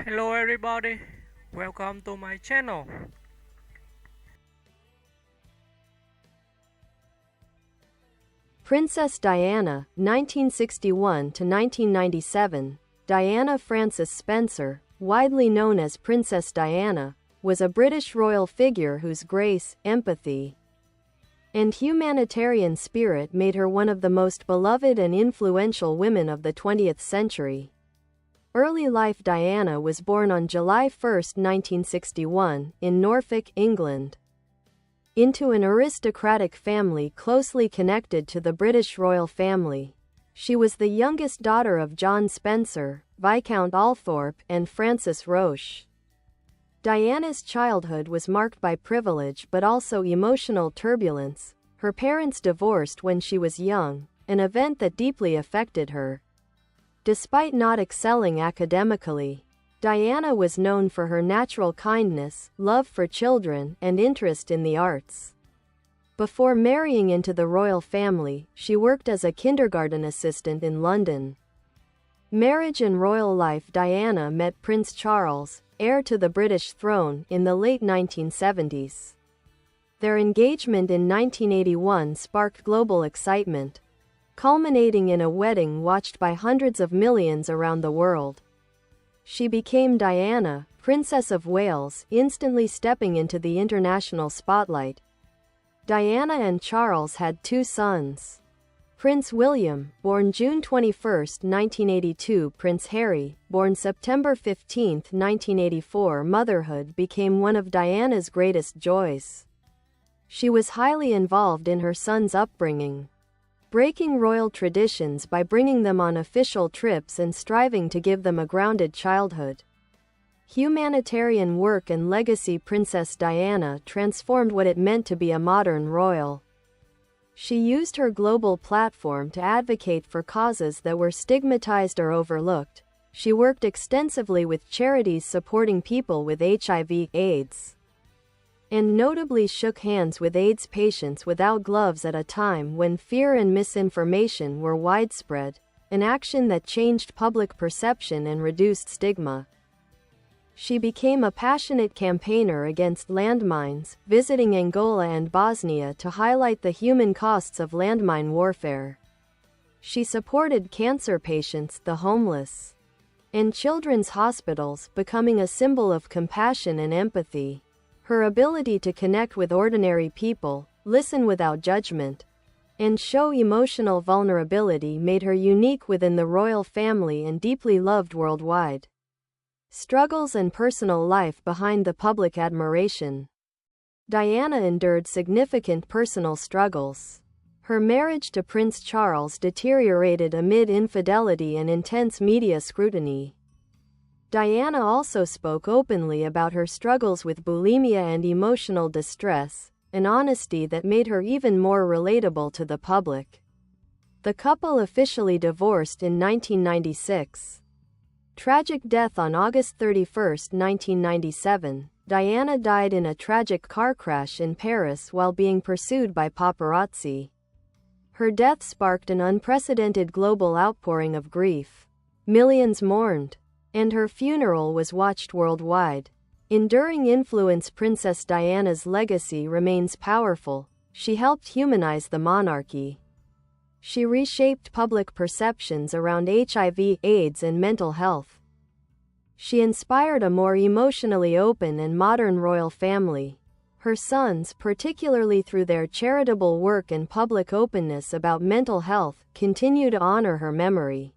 Hello everybody, welcome to my channel. Princess Diana, 1961 to 1997. Diana Frances Spencer, widely known as Princess Diana, was a British royal figure whose grace, empathy, and humanitarian spirit made her one of the most beloved and influential women of the 20th century. Early life. Diana was born on July 1, 1961, in Norfolk, England, into an aristocratic family closely connected to the British royal family. She was the youngest daughter of John Spencer, Viscount Althorp, and Frances Roche. Diana's childhood was marked by privilege but also emotional turbulence. Her parents divorced when she was young, an event that deeply affected her. Despite not excelling academically, Diana was known for her natural kindness, love for children, and interest in the arts. Before marrying into the royal family, she worked as a kindergarten assistant in London. Marriage and royal life. Diana met Prince Charles, heir to the British throne, in the late 1970s. Their engagement in 1981 sparked global excitement, culminating in a wedding watched by hundreds of millions around the world. She became Diana, Princess of Wales, instantly stepping into the international spotlight. Diana and Charles had two sons. Prince William, born June 21, 1982, Prince Harry, born September 15, 1984. Motherhood became one of Diana's greatest joys. She was highly involved in her sons' upbringing, breaking royal traditions by bringing them on official trips and striving to give them a grounded childhood. Humanitarian work and legacy. Princess Diana transformed what it meant to be a modern royal. She used her global platform to advocate for causes that were stigmatized or overlooked. She worked extensively with charities supporting people with HIV/AIDS, and notably shook hands with AIDS patients without gloves at a time when fear and misinformation were widespread, an action that changed public perception and reduced stigma. She became a passionate campaigner against landmines, visiting Angola and Bosnia to highlight the human costs of landmine warfare. She supported cancer patients, the homeless, and children's hospitals, becoming a symbol of compassion and empathy. Her ability to connect with ordinary people, listen without judgment, and show emotional vulnerability made her unique within the royal family and deeply loved worldwide. Struggles and personal life behind the public admiration. Diana endured significant personal struggles. Her marriage to Prince Charles deteriorated amid infidelity and intense media scrutiny. Diana also spoke openly about her struggles with bulimia and emotional distress, an honesty that made her even more relatable to the public. The couple officially divorced in 1996. Tragic death. On August 31, 1997, Diana died in a tragic car crash in Paris while being pursued by paparazzi. Her death sparked an unprecedented global outpouring of grief. Millions mourned, and her funeral was watched worldwide. Enduring influence. Princess Diana's legacy remains powerful. She helped humanize the monarchy. She reshaped public perceptions around HIV/AIDS and mental health. She inspired a more emotionally open and modern royal family. Her sons, particularly through their charitable work and public openness about mental health, continue to honor her memory.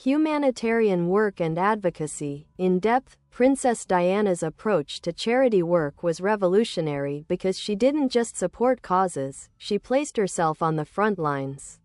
Humanitarian work and advocacy. In depth, Princess Diana's approach to charity work was revolutionary because she didn't just support causes, she placed herself on the front lines.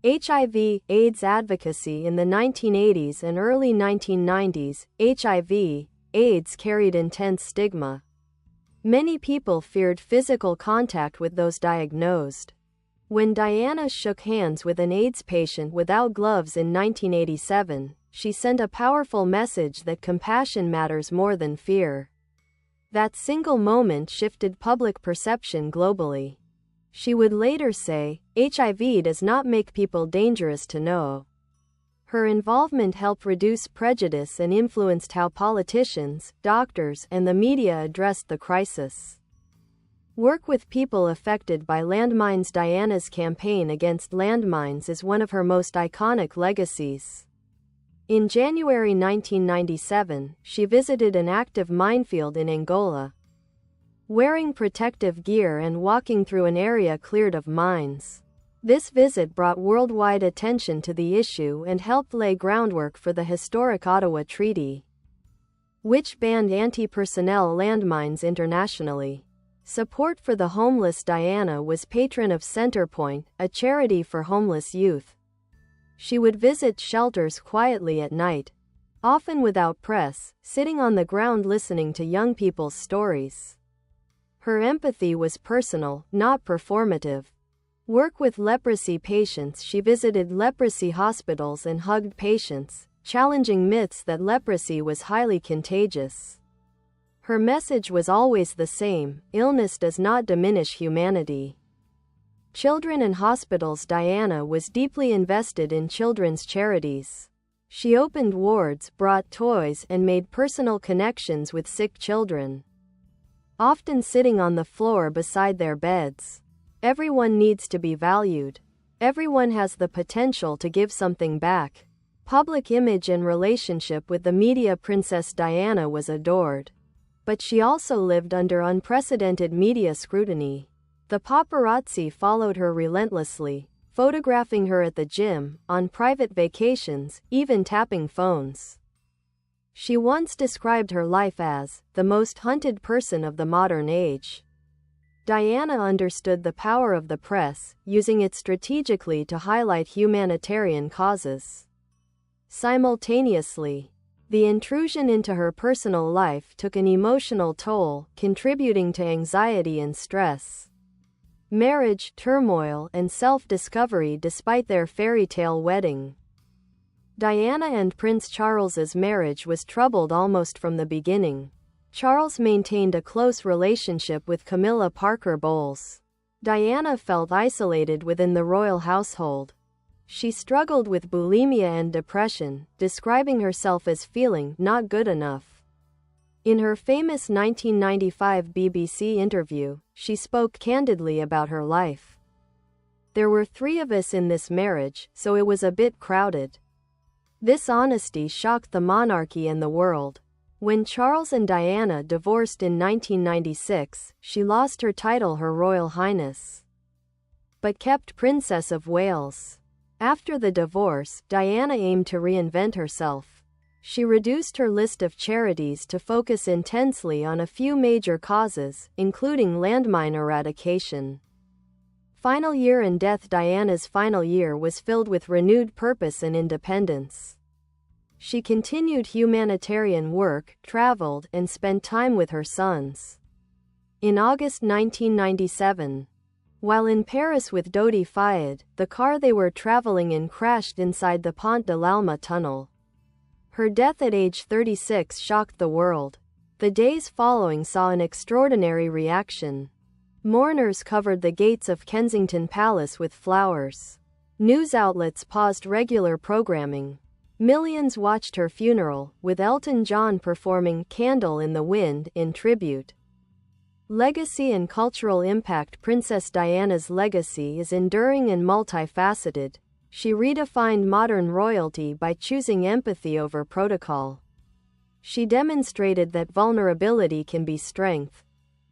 HIV/AIDS advocacy. In the 1980s and early 1990s, HIV/AIDS carried intense stigma. Many people feared physical contact with those diagnosed. When Diana shook hands with an AIDS patient without gloves in 1987, she sent a powerful message that compassion matters more than fear. That single moment shifted public perception globally. She would later say, "HIV does not make people dangerous to know." Her involvement helped reduce prejudice and influenced how politicians, doctors, and the media addressed the crisis. Work with people affected by landmines. Diana's campaign against landmines is one of her most iconic legacies. In January 1997, she visited an active minefield in Angola, wearing protective gear and walking through an area cleared of mines. This visit brought worldwide attention to the issue and helped lay groundwork for the historic Ottawa Treaty, which banned anti-personnel landmines internationally. Support for the homeless. Diana was patron of Centrepoint, a charity for homeless youth. She would visit shelters quietly at night, often without press, sitting on the ground listening to young people's stories. Her empathy was personal, not performative. Work with leprosy patients. She visited leprosy hospitals and hugged patients, challenging myths that leprosy was highly contagious. Her message was always the same: illness does not diminish humanity. Children and hospitals. Diana was deeply invested in children's charities. She opened wards, brought toys, and made personal connections with sick children, often sitting on the floor beside their beds. Everyone needs to be valued. Everyone has the potential to give something back. Public image and relationship with the media. Princess Diana was adored, but she also lived under unprecedented media scrutiny. The paparazzi followed her relentlessly, photographing her at the gym, on private vacations, even tapping phones. She once described her life as the most hunted person of the modern age. Diana understood the power of the press, using it strategically to highlight humanitarian causes. Simultaneously, the intrusion into her personal life took an emotional toll, contributing to anxiety and stress, marriage, turmoil, and self-discovery. Despite their fairy tale wedding, Diana and Prince Charles's marriage was troubled almost from the beginning. Charles maintained a close relationship with Camilla Parker Bowles. Diana felt isolated within the royal household. She struggled with bulimia and depression, describing herself as feeling not good enough. In her famous 1995 BBC interview, she spoke candidly about her life. "There were 3 of us in this marriage, so it was a bit crowded." This honesty shocked the monarchy and the world. When Charles and Diana divorced in 1996, she lost her title Her Royal Highness, but kept Princess of Wales. After the divorce, Diana aimed to reinvent herself. She reduced her list of charities to focus intensely on a few major causes, including landmine eradication. Final year and death. Diana's final year was filled with renewed purpose and independence. She continued humanitarian work, traveled, and spent time with her sons. In August 1997, while in Paris with Dodi Fayed, the car they were traveling in crashed inside the Pont de l'Alma tunnel. Her death at age 36 shocked the world. The days following saw an extraordinary reaction. Mourners covered the gates of Kensington Palace with flowers. News outlets paused regular programming. Millions watched her funeral, with Elton John performing "Candle in the Wind" in tribute. Legacy and cultural impact. Princess Diana's legacy is enduring and multifaceted. She redefined modern royalty by choosing empathy over protocol. She demonstrated that vulnerability can be strength.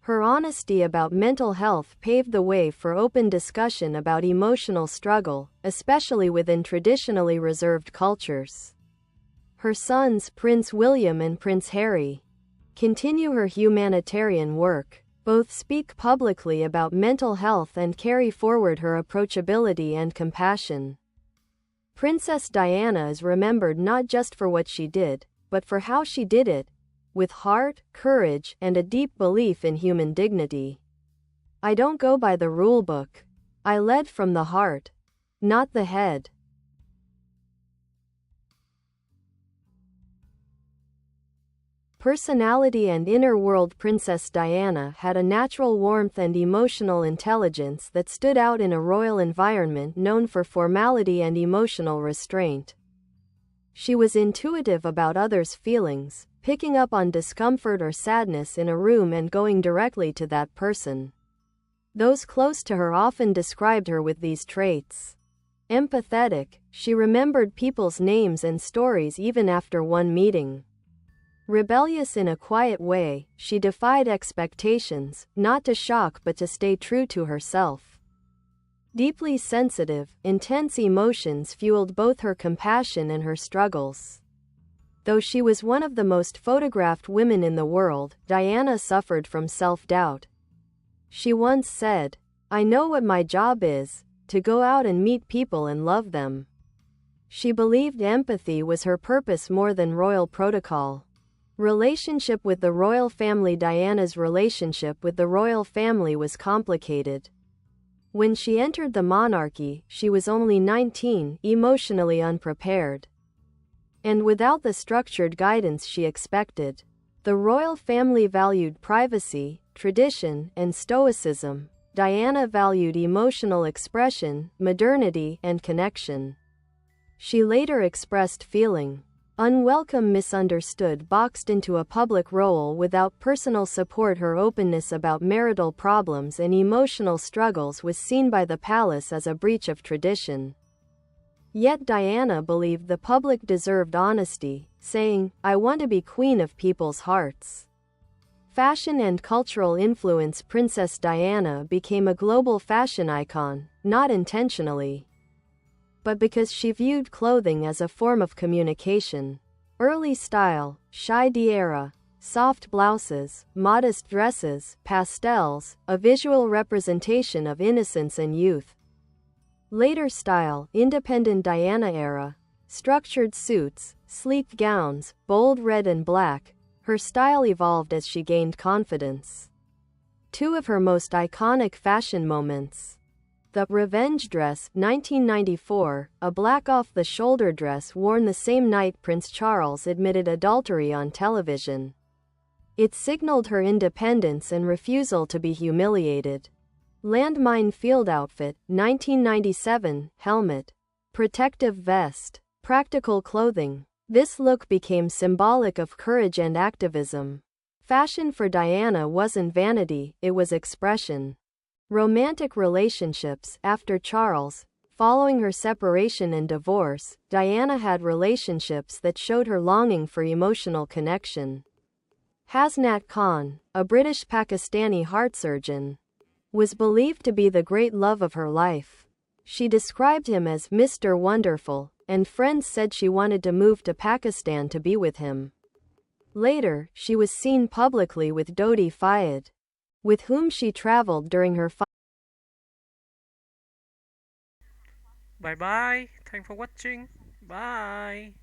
Her honesty about mental health paved the way for open discussion about emotional struggle, especially within traditionally reserved cultures. Her sons, Prince William and Prince Harry, continue her humanitarian work. Both speak publicly about mental health and carry forward her approachability and compassion. Princess Diana is remembered not just for what she did, but for how she did it, with heart, courage, and a deep belief in human dignity. "I don't go by the rule book. I led from the heart, not the head." personality and inner world. Princess Diana had a natural warmth and emotional intelligence that stood out in a royal environment known for formality and emotional restraint. She was intuitive about others' feelings, picking up on discomfort or sadness in a room and going directly to that person. Those close to her often described her with these traits. Empathetic, she remembered people's names and stories even after one meeting. Rebellious in a quiet way, she defied expectations, not to shock but to stay true to herself. Deeply sensitive, intense emotions fueled both her compassion and her struggles. Though she was one of the most photographed women in the world, Diana suffered from self-doubt. She once said, "I know what my job is, to go out and meet people and love them." She believed empathy was her purpose more than royal protocol. Relationship with the royal family. Diana's relationship with the royal family was complicated. When she entered the monarchy, she was only 19, emotionally unprepared, and without the structured guidance she expected. The royal family valued privacy, tradition, and stoicism. Diana valued emotional expression, modernity, and connection. She later expressed feeling unwelcome, misunderstood, boxed into a public role without personal support. Her openness about marital problems and emotional struggles was seen by the palace as a breach of tradition. Yet Diana believed the public deserved honesty, saying, "I want to be queen of people's hearts." Fashion and cultural influence. Princess Diana became a global fashion icon, not intentionally, but because she viewed clothing as a form of communication. Early style, chai d'era, soft blouses, modest dresses, pastels, a visual representation of innocence and youth. Later style, independent Diana era, structured suits, sleek gowns, bold red and black. Her style evolved as she gained confidence. Two of her most iconic fashion moments. The revenge dress, 1994, a black off-the-shoulder dress worn the same night Prince Charles admitted adultery on television. It signaled her independence and refusal to be humiliated. Landmine field outfit, 1997, helmet, protective vest, practical clothing. This look became symbolic of courage and activism. Fashion for Diana wasn't vanity, it was expression. Romantic relationships. After Charles, following her separation and divorce, Diana had relationships that showed her longing for emotional connection. Hasnat Khan, a British Pakistani heart surgeon, was believed to be the great love of her life. She described him as Mr. Wonderful, and friends said she wanted to move to Pakistan to be with him. Later, she was seen publicly with Dodi Fayed, with whom she traveled during her Bye bye. Thanks for watching. Bye.